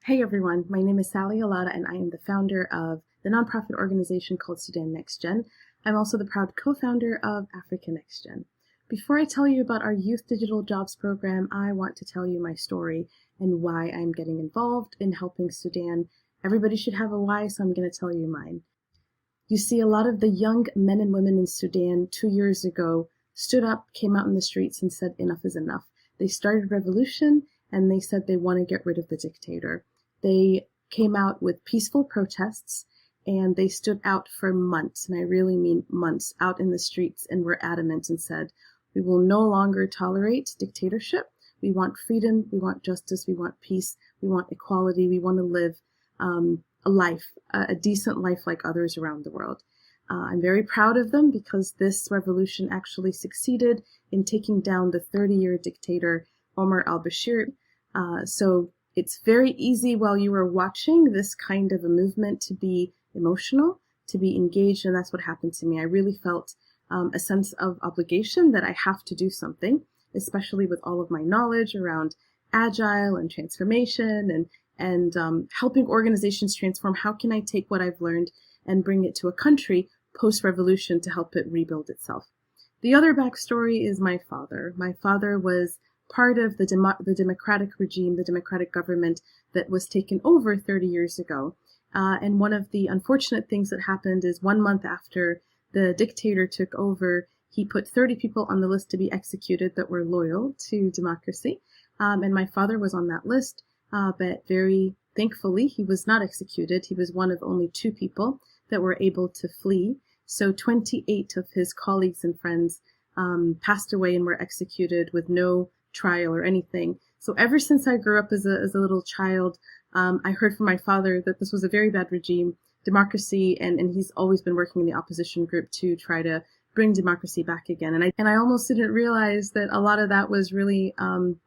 Hey everyone, my name is Sally Alada and I am the founder of the nonprofit organization called Sudan NextGen. I'm also the proud co-founder of Africa NextGen. Before I tell you about our Youth Digital Jobs program, I want to tell you my story and why I'm getting involved in helping Sudan. Everybody should have a why, so I'm going to tell you mine. You see, a lot of the young men and women in Sudan 2 years ago stood up, came out in the streets and said enough is enough. They started revolution and they said they want to get rid of the dictator. They came out with peaceful protests and they stood out for months, and I really mean months, out in the streets and were adamant and said, we will no longer tolerate dictatorship. We want freedom, we want justice, we want peace, we want equality, we want to live a life, a decent life like others around the world. I'm very proud of them because this revolution actually succeeded in taking down the 30-year dictator Omar al-Bashir. So it's very easy while you are watching this kind of a movement to be emotional, to be engaged, and that's what happened to me. I really felt a sense of obligation that I have to do something, especially with all of my knowledge around agile and transformation and helping organizations transform. How can I take what I've learned and bring it to a country post-revolution to help it rebuild itself? The other backstory is my father. My father was part of the democratic regime, the democratic government that was taken over 30 years ago. And one of the unfortunate things that happened is 1 month after the dictator took over, he put 30 people on the list to be executed that were loyal to democracy. And my father was on that list, but very thankfully he was not executed. He was one of only 2 people that were able to flee. So 28 of his colleagues and friends passed away and were executed with no trial or anything. So ever since I grew up as a little child, I heard from my father that this was a very bad regime, democracy, and he's always been working in the opposition group to try to bring democracy back again. And I almost didn't realize that a lot of that was really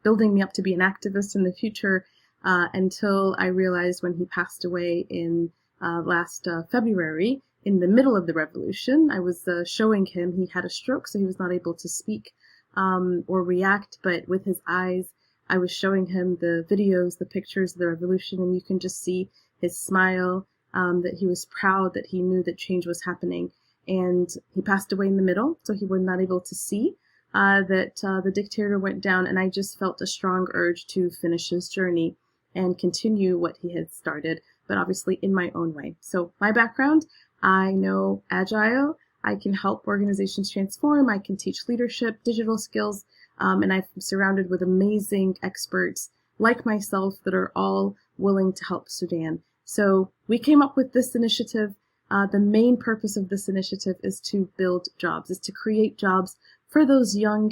building me up to be an activist in the future until I realized when he passed away in last February, in the middle of the revolution. I was showing him, he had a stroke, so he was not able to speak or react, but with his eyes, I was showing him the videos, the pictures of the revolution, and you can just see his smile, that he was proud, that he knew that change was happening. And he passed away in the middle, so he was not able to see that the dictator went down, and I just felt a strong urge to finish his journey and continue what he had started, but obviously in my own way. So my background, I know Agile, I can help organizations transform, I can teach leadership, digital skills, and I'm surrounded with amazing experts like myself that are all willing to help Sudan. So we came up with this initiative. The main purpose of this initiative is to build jobs, is to create jobs for those young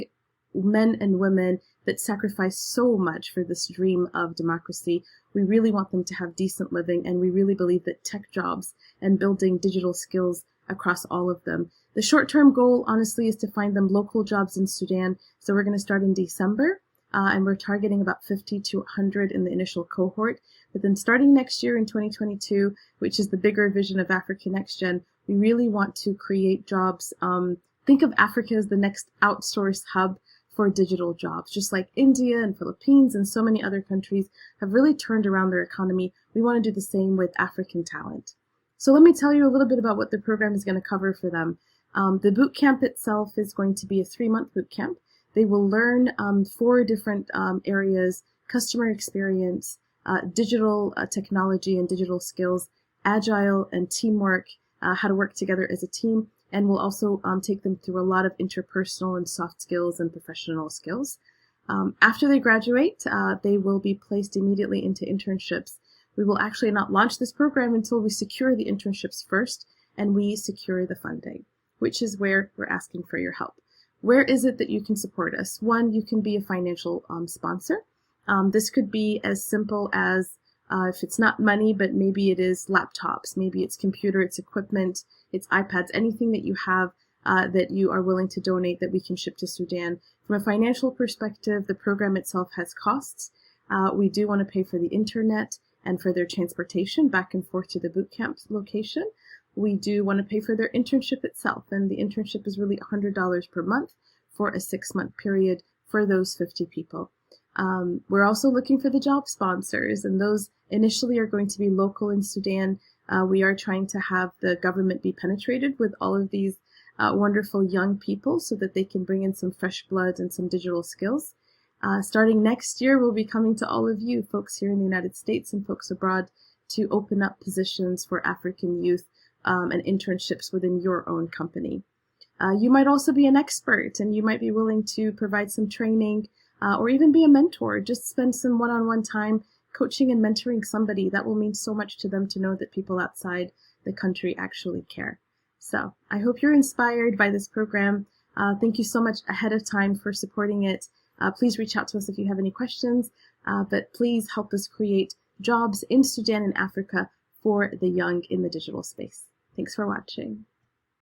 men and women that sacrifice so much for this dream of democracy. We really want them to have decent living, and we really believe that tech jobs and building digital skills across all of them. The short-term goal, honestly, is to find them local jobs in Sudan. So we're going to start in December, and we're targeting about 50 to 100 in the initial cohort. But then starting next year in 2022, which is the bigger vision of Africa NextGen, we really want to create jobs. Think of Africa as the next outsourced hub for digital jobs, just like India and Philippines and so many other countries have really turned around their economy. We want to do the same with African talent. So let me tell you a little bit about what the program is going to cover for them. The boot camp itself is going to be a 3-month boot camp. They will learn 4 different areas: customer experience, digital technology and digital skills, agile and teamwork, how to work together as a team, and we'll also take them through a lot of interpersonal and soft skills and professional skills. After they graduate, they will be placed immediately into internships. We will actually not launch this program until we secure the internships first and we secure the funding, which is where we're asking for your help. Where is it that you can support us? One, you can be a financial sponsor. This could be as simple as, if it's not money, but maybe it is laptops, maybe it's computer, it's equipment, it's iPads, anything that you have that you are willing to donate that we can ship to Sudan. From a financial perspective, the program itself has costs. We do want to pay for the internet and for their transportation back and forth to the boot camp location. We do want to pay for their internship itself, and the internship is really $100 per month for a 6-month period for those 50 people. We're also looking for the job sponsors, and those initially are going to be local in Sudan. We are trying to have the government be penetrated with all of these wonderful young people so that they can bring in some fresh blood and some digital skills. Starting next year, we'll be coming to all of you, folks here in the United States and folks abroad, to open up positions for African youth and internships within your own company. You might also be an expert, and you might be willing to provide some training or even be a mentor. Just spend some one-on-one time coaching and mentoring somebody. That will mean so much to them to know that people outside the country actually care. So I hope you're inspired by this program. Thank you so much ahead of time for supporting it. Please reach out to us if you have any questions, but please help us create jobs in Sudan and Africa for the young in the digital space. Thanks for watching.